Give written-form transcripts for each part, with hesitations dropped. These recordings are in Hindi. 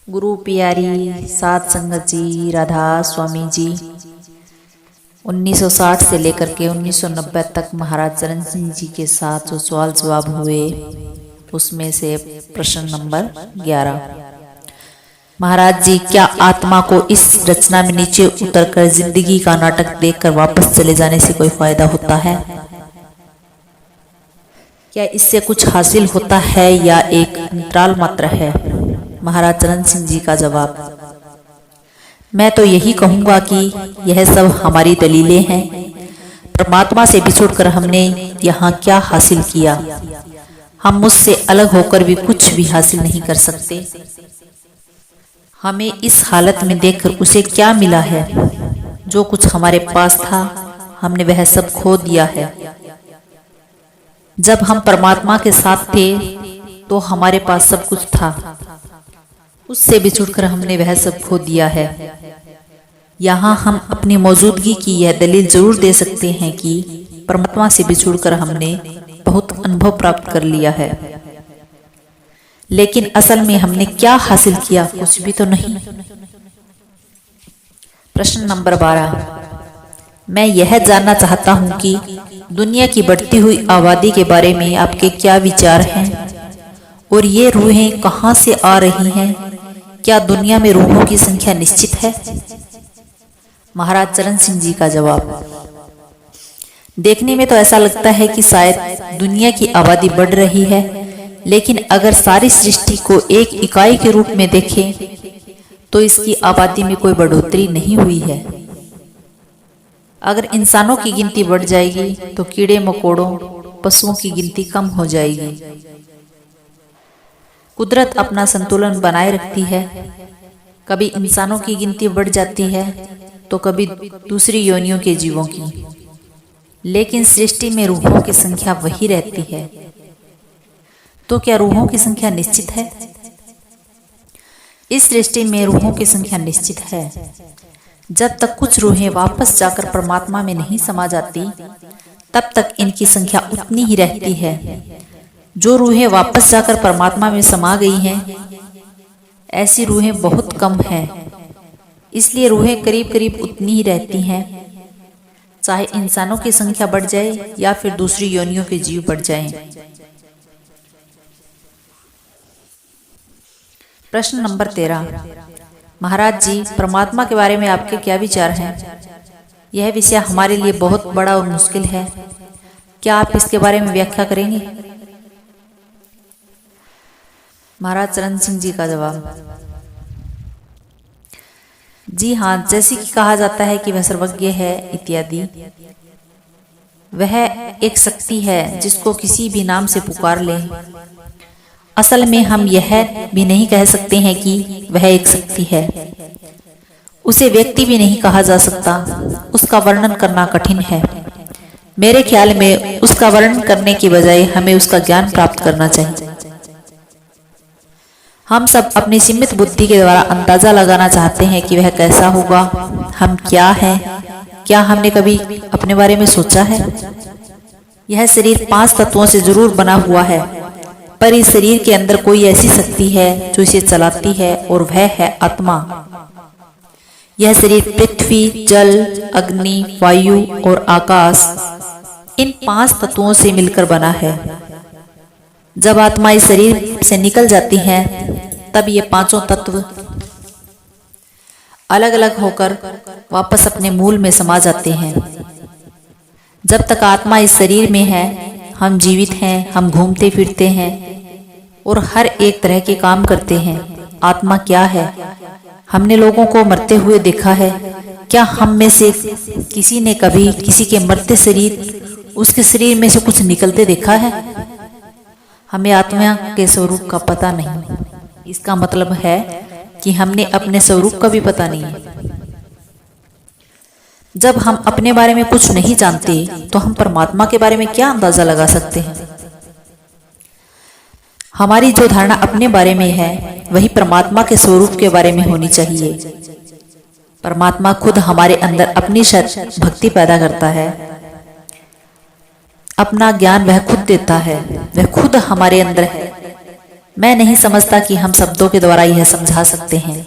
गुरु प्यारी साध संगत जी, राधा स्वामी जी 1960 से लेकर के 1990 तक महाराज चरण सिंह जी के साथ जो सवाल जवाब हुए उसमें से प्रश्न नंबर 11। महाराज जी, क्या आत्मा को इस रचना में नीचे उतरकर जिंदगी का नाटक देखकर वापस चले जाने से कोई फायदा होता है? क्या इससे कुछ हासिल होता है या एक अंतराल मात्र है? महाराज चरण सिंह जी का जवाब, मैं तो यही कहूंगा कि यह सब हमारी दलीलें हैं। परमात्मा से बिछुड़कर हमने यहाँ क्या हासिल किया? हम मुझसे अलग होकर भी कुछ भी हासिल नहीं कर सकते। हमें इस हालत में देखकर उसे क्या मिला है? जो कुछ हमारे पास था हमने वह सब खो दिया है। जब हम परमात्मा के साथ थे तो हमारे पास सब कुछ था, उससे बिछुड़कर हमने वह सब खो दिया है। यहाँ हम अपनी मौजूदगी की यह दलील जरूर दे सकते हैं कि परमात्मा से बिछुड़कर हमने बहुत अनुभव प्राप्त कर लिया है, लेकिन असल में हमने क्या हासिल किया? कुछ भी तो नहीं। प्रश्न नंबर 12, मैं यह जानना चाहता हूं कि दुनिया की बढ़ती हुई आबादी के बारे में आपके क्या विचार हैं और ये रूहें कहां से आ रही हैं? क्या दुनिया में रूहों की संख्या निश्चित है? महाराज चरण सिंह जी का जवाब, देखने में तो ऐसा लगता है कि शायद दुनिया की आबादी बढ़ रही है, लेकिन अगर सारी सृष्टि को एक इकाई के रूप में देखें तो इसकी आबादी में कोई बढ़ोतरी नहीं हुई है। अगर इंसानों की गिनती बढ़ जाएगी तो कीड़े मकोड़ों पशुओं की गिनती कम हो जाएगी। कुदरत अपना संतुलन बनाए रखती है, कभी इंसानों की गिनती बढ़ जाती है तो कभी दूसरी योनियों के जीवों की, लेकिन सृष्टि में रूहों की संख्या वही रहती है। तो क्या रूहों की संख्या निश्चित है? इस सृष्टि में रूहों की संख्या निश्चित है। जब तक कुछ रूहें वापस जाकर परमात्मा में नहीं समा जाती तब तक इनकी संख्या उतनी ही रहती है। जो रूहें वापस जाकर परमात्मा में समा गई हैं, ऐसी रूहें बहुत कम हैं, इसलिए रूहें करीब करीब उतनी ही रहती हैं, चाहे इंसानों की संख्या बढ़ जाए या फिर दूसरी योनियों के जीव बढ़ जाएं। प्रश्न नंबर 13, महाराज जी, परमात्मा के बारे में आपके क्या विचार हैं? यह विषय हमारे लिए बहुत बड़ा और मुश्किल है, क्या आप इसके बारे में व्याख्या करेंगे? महाराज चरण सिंह जी का जवाब, जी हाँ, जैसे कि कहा जाता है कि वह सर्वज्ञ है इत्यादि, वह एक शक्ति है जिसको किसी भी नाम से पुकार लें। असल में हम यह भी नहीं कह सकते हैं कि वह एक शक्ति है, उसे व्यक्ति भी नहीं कहा जा सकता, उसका वर्णन करना कठिन है। मेरे ख्याल में उसका वर्णन करने की बजाय हमें उसका ज्ञान प्राप्त करना चाहिए। हम सब अपनी सीमित बुद्धि के द्वारा अंदाजा लगाना चाहते हैं कि वह कैसा होगा, हम क्या हैं। क्या हमने कभी अपने बारे में सोचा है? यह शरीर 5 तत्वों से जरूर बना हुआ है, पर इस शरीर के अंदर कोई ऐसी शक्ति है जो इसे चलाती है और वह है आत्मा। यह शरीर पृथ्वी, जल, अग्नि, वायु और आकाश, इन 5 तत्वों से मिलकर बना है। जब आत्मा इस शरीर से निकल जाती है तब ये 5 तत्व अलग अलग होकर वापस अपने मूल में समा जाते हैं। जब तक आत्मा इस शरीर में है हम जीवित हैं, हम घूमते फिरते हैं और हर एक तरह के काम करते हैं। आत्मा क्या है? हमने लोगों को मरते हुए देखा है। क्या हम में से किसी ने कभी किसी के मरते शरीर, उसके शरीर में से कुछ निकलते देखा है? हमें आत्मा के स्वरूप का पता नहीं। इसका मतलब है कि हमने अपने स्वरूप का भी पता नहीं है। जब हम अपने बारे में कुछ नहीं जानते तो हम परमात्मा के बारे में क्या अंदाजा लगा सकते हैं? हमारी जो धारणा अपने बारे में है वही परमात्मा के स्वरूप के बारे में होनी चाहिए। परमात्मा खुद हमारे अंदर अपनी भक्ति पैदा करता है, अपना ज्ञान वह खुद देता है, वह खुद हमारे अंदर है। मैं नहीं समझता कि हम शब्दों के द्वारा यह समझा सकते हैं,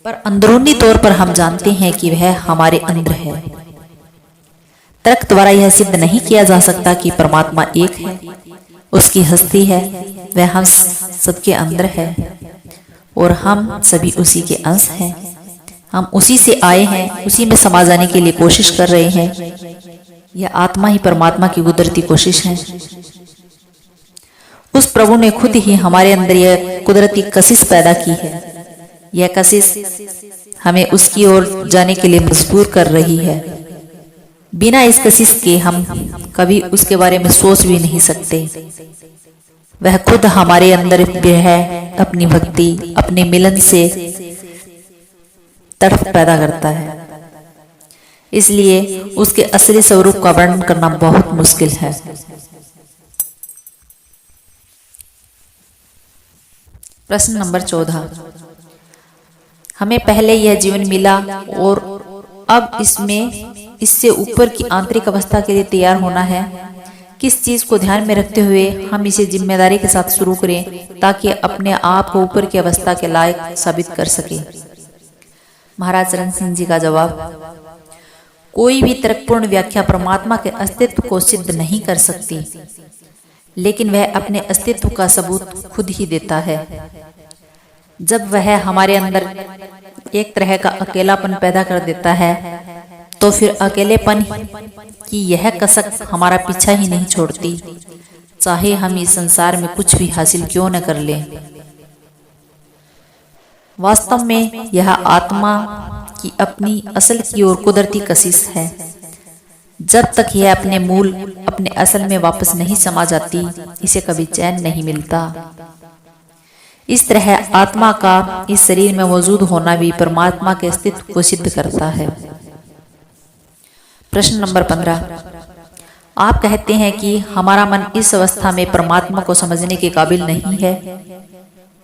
पर अंदरूनी तौर पर हम जानते हैं कि वह हमारे अंदर है। तर्क द्वारा यह सिद्ध नहीं किया जा सकता कि परमात्मा एक है, उसकी हस्ती है, वह हम सबके अंदर है और हम सभी उसी के अंश हैं। हम उसी से आए हैं, उसी में समा जाने के लिए कोशिश कर रहे हैं। यह आत्मा ही परमात्मा की कुदरती कोशिश है। उस प्रभु ने खुद ही हमारे अंदर यह कुदरती कशिश पैदा की है। यह कशिश हमें उसकी ओर जाने के लिए मजबूर कर रही है। बिना इस कशिश के हम कभी उसके बारे में सोच भी नहीं सकते। वह खुद हमारे अंदर है, अपनी भक्ति, अपने मिलन से तड़प पैदा करता है। इसलिए उसके असली स्वरूप का वर्णन करना बहुत मुश्किल है। प्रश्न नंबर 14। हमें पहले यह जीवन मिला और अब इससे ऊपर की आंतरिक अवस्था के लिए तैयार होना है। किस चीज को ध्यान में रखते हुए हम इसे जिम्मेदारी के साथ शुरू करें ताकि अपने आप को ऊपर की अवस्था के लायक साबित कर सके। महाराज चरण सिंह जी का जवाब, कोई भी तर्कपूर्ण व्याख्या परमात्मा के अस्तित्व को सिद्ध नहीं कर सकती, लेकिन वह अपने अस्तित्व का सबूत खुद ही देता है। जब वह हमारे अंदर एक तरह का अकेलापन पैदा कर देता है, तो फिर अकेलेपन की यह कसक हमारा पीछा ही नहीं छोड़ती, चाहे हम इस संसार में कुछ भी हासिल क्यों न कर लें। वास्तव में यह आत्मा की अपनी असल की ओर कुदरती कशिश है। जब तक यह अपने मूल, अपने असल में वापस नहीं समा जाती, इसे कभी चैन नहीं मिलता। इस तरह आत्मा का इस शरीर में मौजूद होना भी परमात्मा के अस्तित्व को सिद्ध करता है। प्रश्न नंबर 15। आप कहते हैं कि हमारा मन इस अवस्था में परमात्मा को समझने के काबिल नहीं है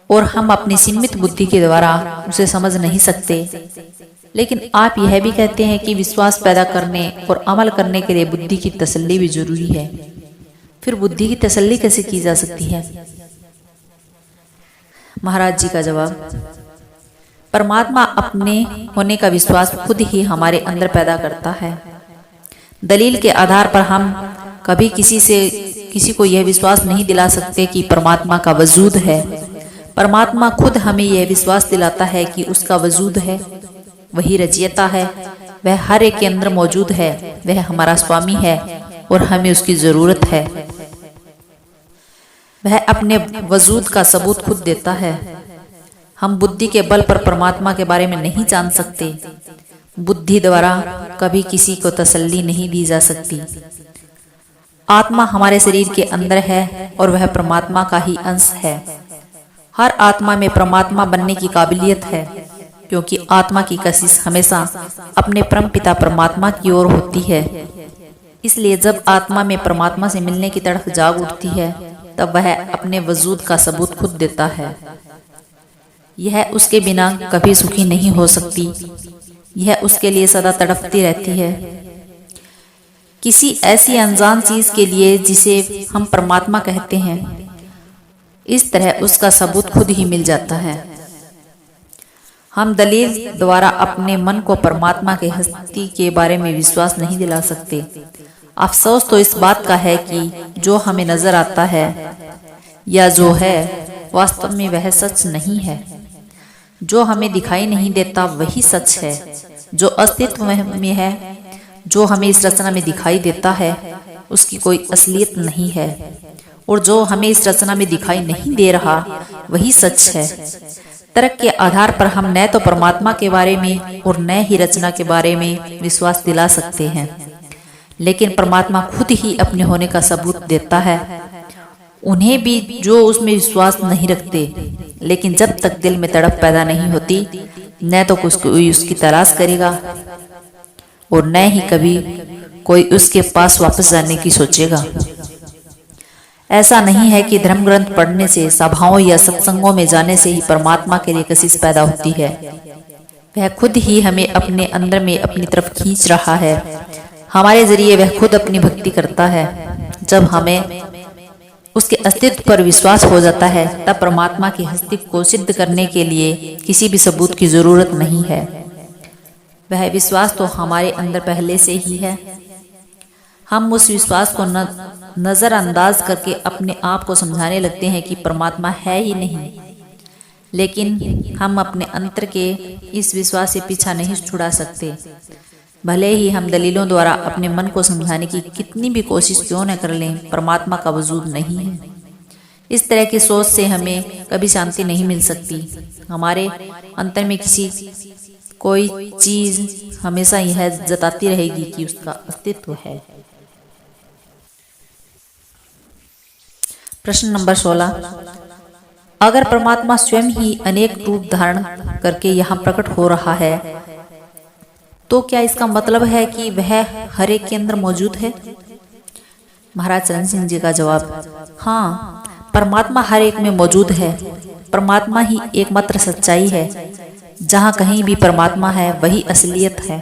और हम अपनी सीमित बुद्धि के द्वारा उसे समझ नहीं सकते, लेकिन आप यह भी कहते हैं कि विश्वास पैदा करने और अमल करने के लिए बुद्धि की तसल्ली भी जरूरी है। फिर बुद्धि की तसल्ली कैसे की जा सकती है? महाराज जी का जवाब, परमात्मा अपने होने का विश्वास खुद ही हमारे अंदर पैदा करता है। दलील के आधार पर हम कभी किसी को यह विश्वास नहीं दिला सकते कि परमात्मा का वजूद है। परमात्मा खुद हमें यह विश्वास दिलाता है कि उसका वजूद है, वही रचयिता है, वह हर एक के अंदर मौजूद है, वह हमारा स्वामी है और हमें उसकी जरूरत है। वह अपने वजूद का सबूत खुद देता है। हम बुद्धि के बल पर परमात्मा के बारे में नहीं जान सकते। बुद्धि द्वारा कभी किसी को तसल्ली नहीं दी जा सकती। आत्मा हमारे शरीर के अंदर है और वह परमात्मा का ही अंश है। हर आत्मा में परमात्मा बनने की काबिलियत है, क्योंकि आत्मा की कशिश हमेशा अपने परम पिता परमात्मा की ओर होती है। इसलिए जब आत्मा में परमात्मा से मिलने की तड़प जाग उठती है, तब वह अपने वजूद का सबूत खुद देता है। यह उसके बिना कभी सुखी नहीं हो सकती। यह उसके लिए सदा तड़पती रहती है, किसी ऐसी अनजान चीज के लिए जिसे हम परमात्मा कहते हैं। इस तरह उसका सबूत खुद ही मिल जाता है। हम दलील द्वारा अपने मन को परमात्मा के हस्ती के बारे में विश्वास नहीं दिला सकते। अफसोस तो इस बात का है कि जो हमें नजर आता है या जो है, वास्तव में वह सच नहीं है। जो हमें दिखाई नहीं देता वही सच है। जो अस्तित्व में है, जो हमें इस रचना में दिखाई देता है, उसकी कोई असलियत नहीं है। और जो हमें इस रचना में दिखाई नहीं दे रहा, वही सच है। तर्क के आधार पर हम न तो परमात्मा के बारे में और न ही रचना के बारे में विश्वास दिला सकते हैं, लेकिन परमात्मा खुद ही अपने होने का सबूत देता है। उन्हें भी जो उसमें विश्वास नहीं रखते, लेकिन जब तक दिल में तड़प पैदा नहीं होती, न तो कोई उसकी तलाश करेगा और न ही कभी कोई उसके पास वापस जाने की सोचेगा। ऐसा नहीं है कि धर्म ग्रंथ पढ़ने से, सभाओं या सत्संगों में जाने से ही परमात्मा के लिए कशिश पैदा होती है। वह खुद ही हमें अपने अंदर में अपनी तरफ खींच रहा है। हमारे जरिए वह खुद अपनी भक्ति करता है। जब हमें उसके अस्तित्व पर विश्वास हो जाता है, तब परमात्मा के अस्तित्व को सिद्ध करने के लिए किसी भी सबूत की जरूरत नहीं है। वह विश्वास तो हमारे अंदर पहले से ही है। हम उस विश्वास को नजरअंदाज करके अपने आप को समझाने लगते हैं कि परमात्मा है ही नहीं, लेकिन हम अपने अंतर के इस विश्वास से पीछा नहीं छुड़ा सकते। भले ही हम दलीलों द्वारा अपने मन को समझाने की कितनी भी कोशिश क्यों न कर लें, परमात्मा का वजूद नहीं है। इस तरह की सोच से हमें कभी शांति नहीं मिल सकती। हमारे अंतर में किसी कोई चीज हमेशा यह जताती रहेगी कि उसका अस्तित्व है। प्रश्न नंबर 16, अगर परमात्मा स्वयं ही अनेक रूप धारण करके यहाँ प्रकट हो रहा है, तो क्या इसका मतलब है कि वह हर एक के अंदर मौजूद है? महाराज चरण सिंह जी का जवाब, हाँ, परमात्मा हर एक में मौजूद है। परमात्मा ही एकमात्र सच्चाई है। जहाँ कहीं भी परमात्मा है वही असलियत है।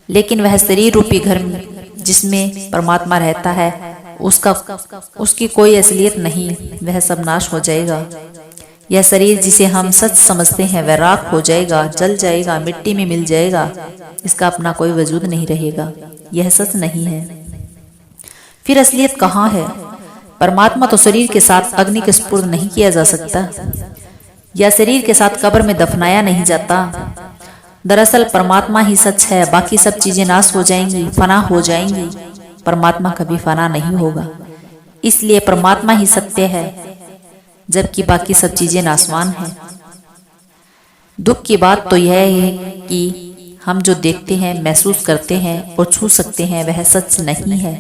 लेकिन वह शरीर रूपी घर में जिसमें परमात्मा रहता है, उसकी कोई असलियत नहीं, वह सब नाश हो जाएगा। यह शरीर जिसे हम सच समझते हैं वह राख हो जाएगा, जल जाएगा, मिट्टी में मिल जाएगा। इसका अपना कोई वजूद नहीं रहेगा। यह सच नहीं है। फिर असलियत कहाँ है? परमात्मा तो शरीर के साथ अग्नि के स्पुर्द नहीं किया जा सकता, या शरीर के साथ कब्र में दफनाया नहीं जाता। दरअसल परमात्मा ही सच है। बाकी सब चीजें नाश हो जाएंगी, फना हो जाएंगी। परमात्मा कभी फना नहीं होगा। इसलिए परमात्मा ही सत्य है, जबकि बाकी सब चीजें नाशवान हैं। दुख की बात तो यह है कि हम जो देखते हैं, महसूस करते हैं और छू सकते हैं वह सच नहीं है।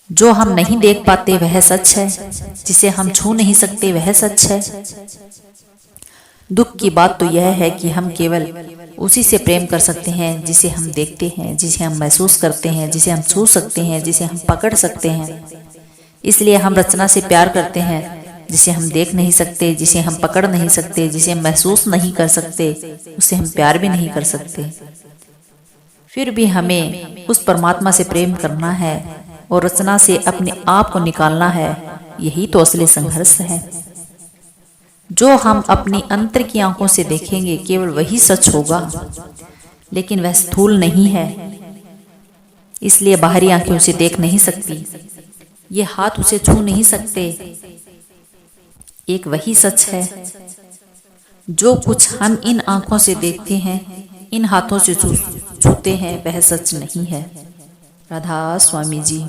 जो हम नहीं देख पाते वह सच है, जिसे हम छू नहीं सकते वह सच है। दुख की बात तो यह है कि हम केवल उसी से प्रेम कर सकते हैं जिसे हम देखते हैं, जिसे हम महसूस करते हैं, जिसे हम छू सकते हैं, जिसे हम पकड़ सकते हैं। इसलिए हम रचना से प्यार करते हैं, जिसे हम देख नहीं सकते, जिसे हम पकड़ नहीं सकते, जिसे हम महसूस नहीं कर सकते, उसे हम प्यार भी नहीं कर सकते। फिर भी हमें उस परमात्मा से प्रेम करना है और रचना से अपने आप को निकालना है। यही तो असली संघर्ष है। जो हम अपनी अंतर की आंखों से देखेंगे केवल वही सच होगा, लेकिन वह स्थूल नहीं है, इसलिए बाहरी आंखें उसे देख नहीं सकती। ये हाथ उसे छू नहीं सकते। एक वही सच है। जो कुछ हम इन आंखों से देखते हैं, इन हाथों से छूते हैं, वह सच नहीं है। राधा स्वामी जी।